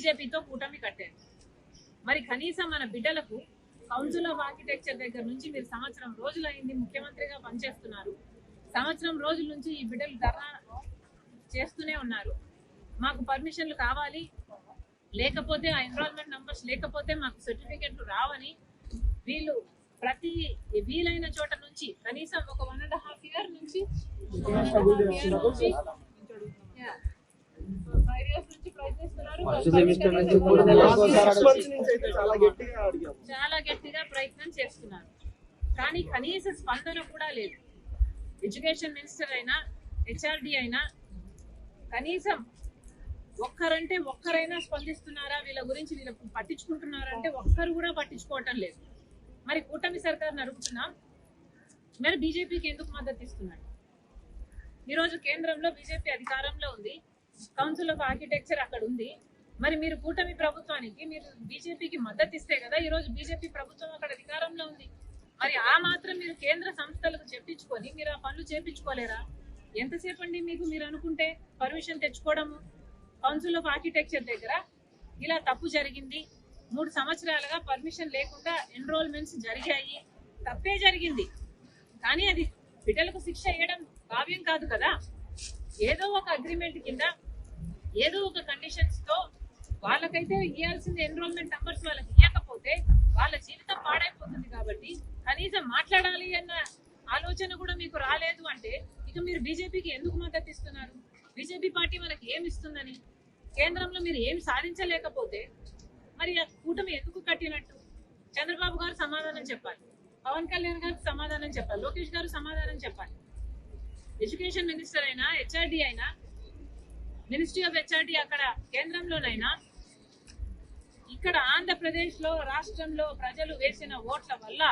బీజేపీతో కూటమి కట్టారు. మరి కనీసం మన బిడ్డలకు కౌన్సిల్ ఆఫ్ ఆర్కిటెక్చర్ దగ్గర నుంచి మీరు సంవత్సరం రోజులైంది ముఖ్యమంత్రిగా పనిచేస్తున్నారు. సంవత్సరం రోజుల నుంచి ఈ బిడ్డలు ధర్నా చేస్తూనే ఉన్నారు. మాకు పర్మిషన్లు కావాలి, లేకపోతే ఆ ఎన్రోల్మెంట్ నంబర్స్ లేకపోతే మాకు సర్టిఫికెట్లు రావని వీళ్ళు ప్రతి వీలైన చోట నుంచి కనీసం ఒక 1.5 year నుంచి 5 years నుంచి ప్రయత్నిస్తున్నారు. చాలా గట్టిగా ప్రయత్నం చేస్తున్నారు. కానీ కనీస స్పందన కూడా లేదు. ఎడ్యుకేషన్ మినిస్టర్ అయినా హెచ్ఆర్డి అయినా కనీసం ఒక్కరైనా స్పందిస్తున్నారా, వీళ్ళ గురించి వీళ్ళు పట్టించుకుంటున్నారంటే ఒక్కరు కూడా పట్టించుకోవటం లేదు. మరి కూటమి సర్కార్ని అడుగుతున్నాం, మరి బీజేపీకి ఎందుకు మద్దతు ఇస్తున్నాడు? ఈరోజు కేంద్రంలో బీజేపీ అధికారంలో ఉంది, కౌన్సిల్ ఆఫ్ ఆర్కిటెక్చర్ అక్కడ ఉంది. మరి మీరు కూటమి ప్రభుత్వానికి మీరు బీజేపీకి మద్దతు ఇస్తే కదా ఈరోజు బీజేపీ ప్రభుత్వం అక్కడ అధికారంలో ఉంది. మరి ఆ మాత్రం మీరు కేంద్ర సంస్థలకు చెప్పించుకొని మీరు ఆ పనులు చేపించుకోలేరా? ఎంతసేపు అండి మీకు మీరు అనుకుంటే పర్మిషన్ తెచ్చుకోవడము? కౌన్సిల్ ఆఫ్ ఆర్కిటెక్చర్ దగ్గర ఇలా తప్పు జరిగింది, 3 సంవత్సరాలుగా పర్మిషన్ లేకుండా ఎన్రోల్మెంట్స్ జరిగాయి, తప్పే జరిగింది. కానీ అది బిడ్డలకు శిక్ష వేయడం భావ్యం కాదు కదా. ఏదో ఒక అగ్రిమెంట్ కింద ఏదో ఒక కండిషన్స్ తో వాళ్ళకైతే ఇవ్వాల్సింది ఎన్రోల్మెంట్ నంబర్స్ వాళ్ళకి ఇవ్వకపోతే వాళ్ళ జీవితం పాడైపోతుంది. కాబట్టి కనీసం మాట్లాడాలి అన్న ఆలోచన కూడా మీకు రాలేదు అంటే ఇక మీరు బీజేపీకి ఎందుకు మద్దతు ఇస్తున్నారు? బీజేపీ పార్టీ మనకి ఏమి ఇస్తుందని? కేంద్రంలో మీరు ఏమి సాధించలేకపోతే మరి ఆ కూటమి ఎందుకు కట్టినట్టు? చంద్రబాబు గారు సమాధానం చెప్పాలి, పవన్ కళ్యాణ్ గారికి సమాధానం చెప్పాలి, లోకేష్ గారు సమాధానం చెప్పాలి. ఎడ్యుకేషన్ మినిస్టర్ అయినా హెచ్ఆర్డి అయినా మినిస్ట్రీ ఆఫ్ హెచ్ఆర్డి అక్కడ కేంద్రంలోనైనా ఇక్కడ ఆంధ్రప్రదేశ్ లో రాష్ట్రంలో ప్రజలు వేసిన ఓట్ల వల్ల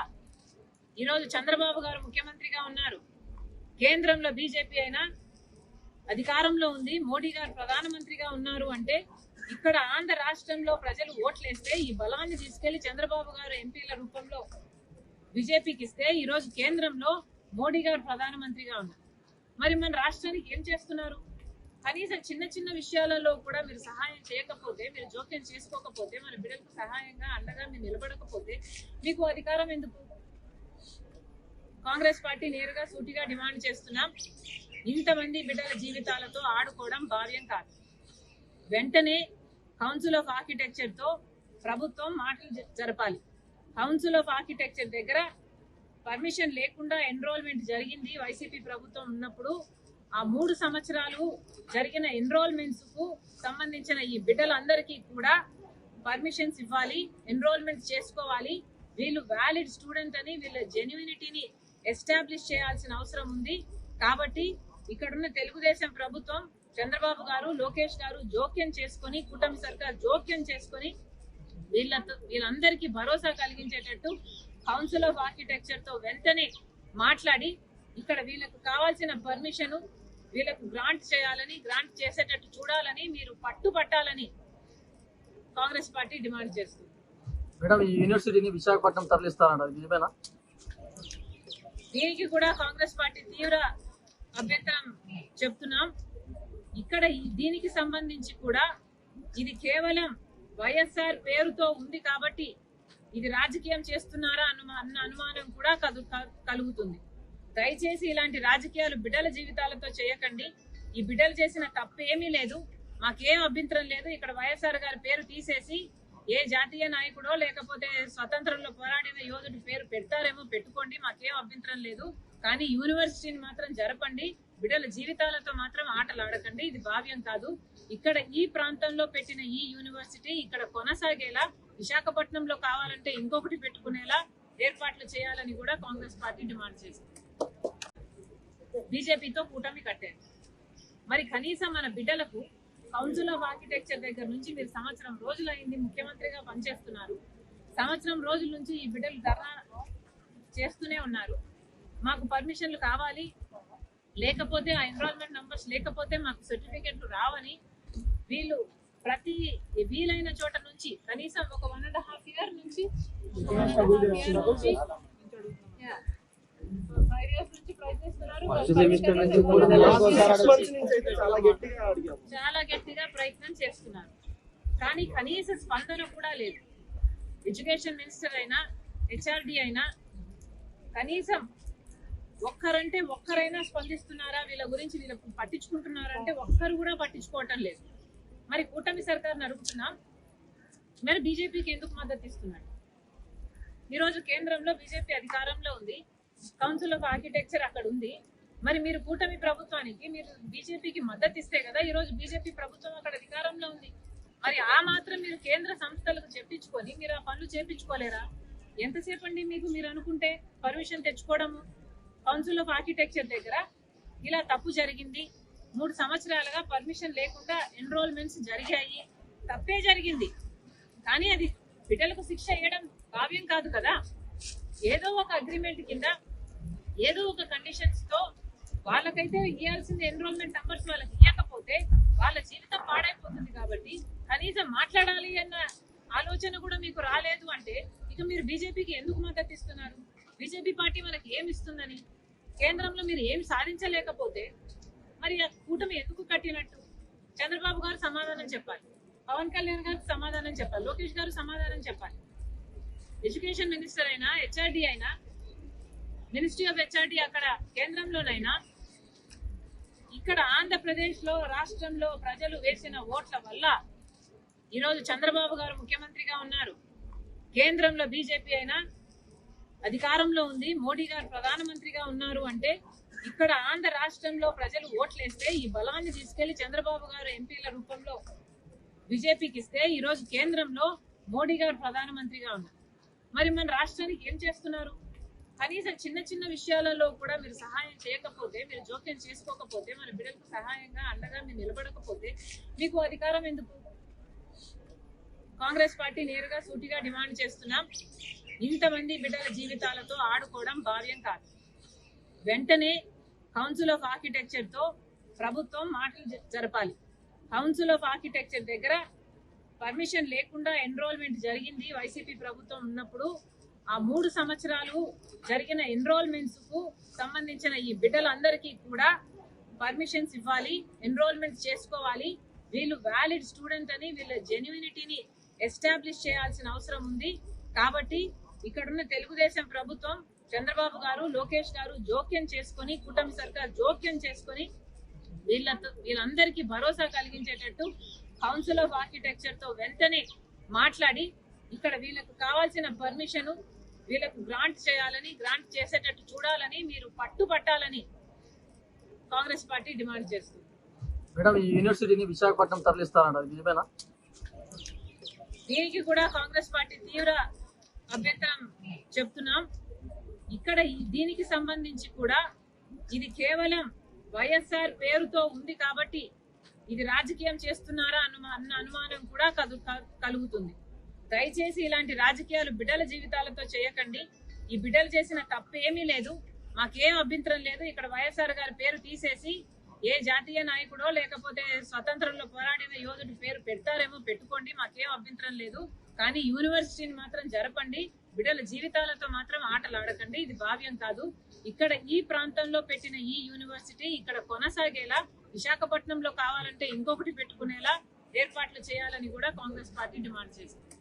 ఈరోజు చంద్రబాబు గారు ముఖ్యమంత్రిగా ఉన్నారు. కేంద్రంలో బీజేపీ అయినా అధికారంలో ఉంది, మోడీ గారు ప్రధానమంత్రిగా ఉన్నారు. అంటే ఇక్కడ ఆంధ్ర రాష్ట్రంలో ప్రజలు ఓట్లేస్తే ఈ బలాన్ని తీసుకెళ్లి చంద్రబాబు గారు ఎంపీల రూపంలో బీజేపీకి ఇస్తే ఈరోజు కేంద్రంలో మోడీ గారు ప్రధానమంత్రిగా ఉన్నారు. మరి మన రాష్ట్రానికి ఏం చేస్తున్నారు? కనీసం చిన్న చిన్న విషయాలలో కూడా మీరు సహాయం చేయకపోతే, మీరు జోక్యం చేసుకోకపోతే, మన బిడ్డలకు సహాయంగా అండగా మీరు నిలబడకపోతే మీకు అధికారం ఎందుకు? కాంగ్రెస్ పార్టీ నేరుగా సూటిగా డిమాండ్ చేస్తున్నాం, ఇంతమంది బిడ్డల జీవితాలతో ఆడుకోవడం భావ్యం కాదు. వెంటనే కౌన్సిల్ ఆఫ్ ఆర్కిటెక్చర్ తో ప్రభుత్వం మాటలు జరపాలి. కౌన్సిల్ ఆఫ్ ఆర్కిటెక్చర్ దగ్గర పర్మిషన్ లేకుండా ఎన్రోల్మెంట్ జరిగింది వైసీపీ ప్రభుత్వం ఉన్నప్పుడు. ఆ 3 సంవత్సరాలు జరిగిన ఎన్రోల్మెంట్స్ కు సంబంధించిన ఈ బిడ్డలందరికీ కూడా పర్మిషన్స్ ఇవ్వాలి, ఎన్రోల్మెంట్ చేసుకోవాలి. వీళ్ళు వ్యాలిడ్ స్టూడెంట్ అని వీళ్ళ జెన్యూనిటీని ఎస్టాబ్లిష్ చేయాల్సిన అవసరం ఉంది. కాబట్టి ఇక్కడున్న తెలుగుదేశం ప్రభుత్వం, చంద్రబాబు గారు, లోకేష్ గారు జోక్యం చేసుకొని, కూటమి సర్కార్ జోక్యం చేసుకొని వీళ్ళందరికీ భరోసా కలిగించేటట్టు కౌన్సిల్ ఆఫ్ ఆర్కిటెక్చర్ తో వెంటనే మాట్లాడి ఇక్కడ వీళ్ళకు కావాల్సిన పర్మిషన్ వీళ్ళకు గ్రాంట్ చేయాలని, గ్రాంట్ చేసేటట్టు చూడాలని మీరు పట్టుబట్టాలని కాంగ్రెస్ పార్టీ డిమాండ్ చేస్తుంది. మేడం, ఈ యూనివర్సిటీని విశాఖపట్నం తరలిస్తారంట, నిజమేనా? దీనికి కూడా కాంగ్రెస్ పార్టీ తీవ్ర అభ్యంతరం చెప్తున్నాం. ఇక్కడ దీనికి సంబంధించి కూడా ఇది కేవలం వైఎస్ఆర్ పేరుతో ఉంది కాబట్టి ఇది రాజకీయం చేస్తున్నారా అన్న అనుమానం కూడా కలుగుతుంది. దయచేసి ఇలాంటి రాజకీయాలు బిడ్డల జీవితాలతో చేయకండి. ఈ బిడ్డలు చేసిన తప్పు ఏమీ లేదు, మాకేం అభ్యంతరం లేదు. ఇక్కడ వైఎస్ఆర్ గారి పేరు తీసేసి ఏ జాతీయ నాయకుడో లేకపోతే స్వతంత్రంలో పోరాడిన యోధుడి పేరు పెడతారేమో పెట్టుకోండి, మాకేం అభ్యంతరం లేదు. కానీ యూనివర్సిటీని మాత్రం జరపండి, బిడ్డల జీవితాలతో మాత్రం ఆటలు ఆడకండి. ఇది భావ్యం కాదు. ఇక్కడ ఈ ప్రాంతంలో పెట్టిన ఈ యూనివర్సిటీ ఇక్కడ కొనసాగేలా, విశాఖపట్నంలో కావాలంటే ఇంకొకటి పెట్టుకునేలా ఏర్పాట్లు చేయాలని కూడా కాంగ్రెస్ పార్టీ డిమాండ్ చేస్తుంది. బీజేపీతో కూటమి కట్టారు. మరి కనీసం మన బిడ్డలకు కౌన్సిల్ ఆఫ్ ఆర్కిటెక్చర్ దగ్గర నుంచి మీరు సంవత్సరం రోజులైంది ముఖ్యమంత్రిగా పనిచేస్తున్నారు. సంవత్సరం రోజుల నుంచి ఈ బిడ్డలు ధర్నా చేస్తూనే ఉన్నారు. మాకు పర్మిషన్లు కావాలి, లేకపోతే ఆ ఎన్రోల్మెంట్ నంబర్స్ లేకపోతే మాకు సర్టిఫికెట్లు రావని వీళ్ళు ప్రతి వీలైన చోట నుంచి కనీసం ఒక 1.5 year నుంచి 5 years నుంచి ప్రయత్నిస్తున్నారు. చాలా గట్టిగా ప్రయత్నం చేస్తున్నారు. కానీ కనీస స్పందన కూడా లేదు. ఎడ్యుకేషన్ మినిస్టర్ అయినా హెచ్ఆర్డి అయినా కనీసం ఒక్కరంటే ఒక్కరైనా స్పందిస్తున్నారా, వీళ్ళ గురించి వీళ్ళు పట్టించుకుంటున్నారంటే ఒక్కరు కూడా పట్టించుకోవటం లేదు. మరి కూటమి సర్కార్ని అడుగుతున్నాం, మరి బీజేపీకి ఎందుకు మద్దతు ఇస్తున్నాడు? ఈరోజు కేంద్రంలో బీజేపీ అధికారంలో ఉంది, కౌన్సిల్ ఆఫ్ ఆర్కిటెక్చర్ అక్కడ ఉంది. మరి మీరు కూటమి ప్రభుత్వానికి మీరు బీజేపీకి మద్దతు ఇస్తే కదా ఈరోజు బీజేపీ ప్రభుత్వం అక్కడ అధికారంలో ఉంది. మరి ఆ మాత్రం మీరు కేంద్ర సంస్థలకు చెప్పించుకొని మీరు ఆ పనులు చేపించుకోలేరా? ఎంతసేపు అండి మీకు మీరు అనుకుంటే పర్మిషన్ తెచ్చుకోవడము? కౌన్సిల్ ఆఫ్ ఆర్కిటెక్చర్ దగ్గర ఇలా తప్పు జరిగింది, 3 సంవత్సరాలుగా పర్మిషన్ లేకుండా ఎన్రోల్మెంట్స్ జరిగాయి, తప్పే జరిగింది. కానీ అది బిడ్డలకు శిక్ష వేయడం భావ్యం కాదు కదా. ఏదో ఒక అగ్రిమెంట్ కింద ఏదో ఒక కండిషన్స్ తో వాళ్ళకైతే ఇవ్వాల్సిన ఎన్రోల్మెంట్ నంబర్స్ వాళ్ళకి ఇవ్వకపోతే వాళ్ళ జీవితం పాడైపోతుంది. కాబట్టి కనీసం మాట్లాడాలి అన్న ఆలోచన కూడా మీకు రాలేదు అంటే ఇక మీరు బీజేపీకి ఎందుకు మద్దతు ఇస్తున్నారు? బీజేపీ పార్టీ మనకి ఏమి ఇస్తుందని? కేంద్రంలో మీరు ఏం సాధించలేకపోతే మరి ఆ కూటమి ఎందుకు కట్టినట్టు? చంద్రబాబు గారు సమాధానం చెప్పాలి, పవన్ కళ్యాణ్ గారు సమాధానం చెప్పాలి, లోకేష్ గారు సమాధానం చెప్పాలి. ఎడ్యుకేషన్ మినిస్టర్ అయినా హెచ్ఆర్డి అయినా మినిస్ట్రీ ఆఫ్ హెచ్ఆర్డి అక్కడ కేంద్రంలోనైనా ఇక్కడ ఆంధ్రప్రదేశ్ లో రాష్ట్రంలో ప్రజలు వేసిన ఓట్ల వల్ల ఈరోజు చంద్రబాబు గారు ముఖ్యమంత్రిగా ఉన్నారు, కేంద్రంలో బీజేపీ అయినా అధికారంలో ఉంది, మోడీ గారు ప్రధానమంత్రిగా ఉన్నారు. అంటే ఇక్కడ ఆంధ్ర రాష్ట్రంలో ప్రజలు ఓట్లేస్తే ఈ బలాన్ని తీసుకెళ్లి చంద్రబాబు గారు ఎంపీల రూపంలో బీజేపీకి ఇస్తే ఈరోజు కేంద్రంలో మోడీ గారు ప్రధానమంత్రిగా ఉన్నారు. మరి మన రాష్ట్రానికి ఏం చేస్తున్నారు? కనీసం చిన్న చిన్న విషయాలలో కూడా మీరు సహాయం చేయకపోతే, మీరు జోక్యం చేసుకోకపోతే, మన బిడ్డలకు సహాయంగా అండగా మీరు నిలబడకపోతే మీకు అధికారం ఎందుకు? కాంగ్రెస్ పార్టీ నేరుగా సూటిగా డిమాండ్ చేస్తున్నాం, ఇంతమంది బిడ్డల జీవితాలతో ఆడుకోవడం భావ్యం కాదు. వెంటనే కౌన్సిల్ ఆఫ్ ఆర్కిటెక్చర్ తో ప్రభుత్వం మాటలు జరపాలి. కౌన్సిల్ ఆఫ్ ఆర్కిటెక్చర్ దగ్గర పర్మిషన్ లేకుండా ఎన్రోల్మెంట్ జరిగింది వైసీపీ ప్రభుత్వం ఉన్నప్పుడు. ఆ 3 సంవత్సరాలు జరిగిన ఎన్రోల్మెంట్స్ కు సంబంధించిన ఈ బిడ్డలందరికీ కూడా పర్మిషన్స్ ఇవ్వాలి, ఎన్రోల్మెంట్ చేసుకోవాలి. వీళ్ళు వ్యాలిడ్ స్టూడెంట్ అని వీళ్ళ జెన్యూనిటీని ఎస్టాబ్లిష్ చేయాల్సిన అవసరం ఉంది. కాబట్టి ఇక్కడున్న తెలుగుదేశం ప్రభుత్వం, చంద్రబాబు గారు, లోకేష్ గారు జోక్యం చేసుకొని, కూటమి సర్కార్ జోక్యం చేసుకొని వీళ్ళందరికీ భరోసా కలిగించేటట్టు కౌన్సిల్ ఆఫ్ ఆర్కిటెక్చర్ తో వెంటనే మాట్లాడి ఇక్కడ వీళ్ళకు కావాల్సిన పర్మిషన్ వీళ్ళకు గ్రాంట్ చేయాలని, గ్రాంట్ చేసేటట్టు చూడాలని మీరు పట్టుబట్టాలని కాంగ్రెస్ పార్టీ డిమాండ్ చేస్తుంది. మేడం, ఈ యూనివర్సిటీని విశాఖపట్నం తరలిస్తారన్నారు, నిజమేనా? దీనికి కూడా కాంగ్రెస్ పార్టీ తీవ్ర అభ్యంతరం చెప్తున్నాం. ఇక్కడ దీనికి సంబంధించి కూడా ఇది కేవలం వైఎస్ఆర్ పేరుతో ఉంది కాబట్టి ఇది రాజకీయం చేస్తున్నారా అన్న అనుమానం కూడా కలుగుతుంది. దయచేసి ఇలాంటి రాజకీయాలు బిడ్డల జీవితాలతో చేయకండి. ఈ బిడ్డలు చేసిన తప్పు ఏమీ లేదు, మాకేం అభ్యంతరం లేదు. ఇక్కడ వైఎస్ఆర్ గారి పేరు తీసేసి ఏ జాతీయ నాయకుడో లేకపోతే స్వతంత్రంలో పోరాడిన యోధుడి పేరు పెడతారేమో పెట్టుకోండి, మాకేం అభ్యంతరం లేదు. కానీ యూనివర్సిటీని మాత్రం జరపండి, బిడ్డల జీవితాలతో మాత్రం ఆటలు ఆడకండి. ఇది భావ్యం కాదు. ఇక్కడ ఈ ప్రాంతంలో పెట్టిన ఈ యూనివర్సిటీ ఇక్కడ కొనసాగేలా, విశాఖపట్నంలో కావాలంటే ఇంకొకటి పెట్టుకునేలా ఏర్పాట్లు చేయాలని కూడా కాంగ్రెస్ పార్టీ డిమాండ్ చేస్తుంది.